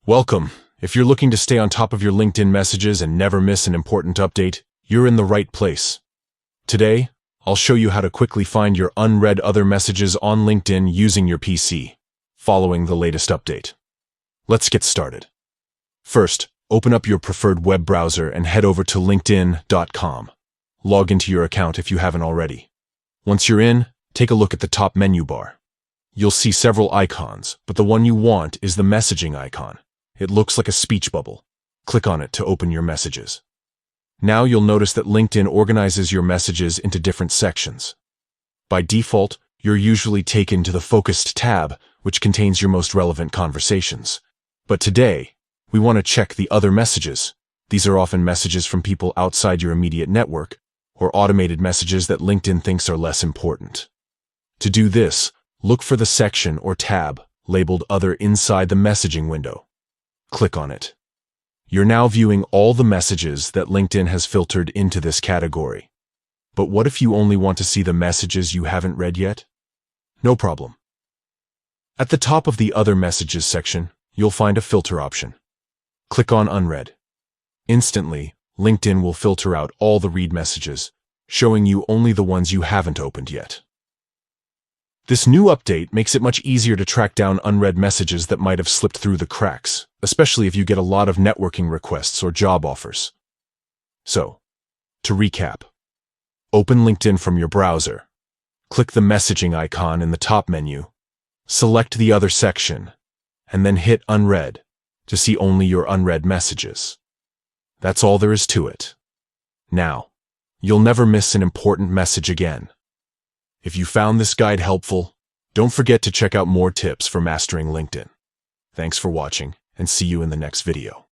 Welcome. If you're looking to stay on top of your LinkedIn messages and never miss an important update, you're in the right place. Today, I'll show you how to quickly find your unread other messages on LinkedIn using your PC, following the latest update. Let's get started. First, open up your preferred web browser and head over to linkedin.com. Log into your account if you haven't already. Once you're in, take a look at the top menu bar. You'll see several icons, but the one you want is the messaging icon. It looks like a speech bubble. Click on it to open your messages. Now you'll notice that LinkedIn organizes your messages into different sections. By default, you're usually taken to the Focused tab, which contains your most relevant conversations. But today, we want to check the other messages. These are often messages from people outside your immediate network, or automated messages that LinkedIn thinks are less important. To do this, look for the section or tab labeled Other inside the messaging window. Click on it. You're now viewing all the messages that LinkedIn has filtered into this category. But what if you only want to see the messages you haven't read yet? No problem. At the top of the Other Messages section, you'll find a filter option. Click on Unread. Instantly, LinkedIn will filter out all the read messages, showing you only the ones you haven't opened yet. This new update makes it much easier to track down unread messages that might have slipped through the cracks, especially if you get a lot of networking requests or job offers. So, to recap, open LinkedIn from your browser, click the messaging icon in the top menu, select the Other section, and then hit Unread to see only your unread messages. That's all there is to it. Now, you'll never miss an important message again. If you found this guide helpful, don't forget to check out more tips for mastering LinkedIn. Thanks for watching, and see you in the next video.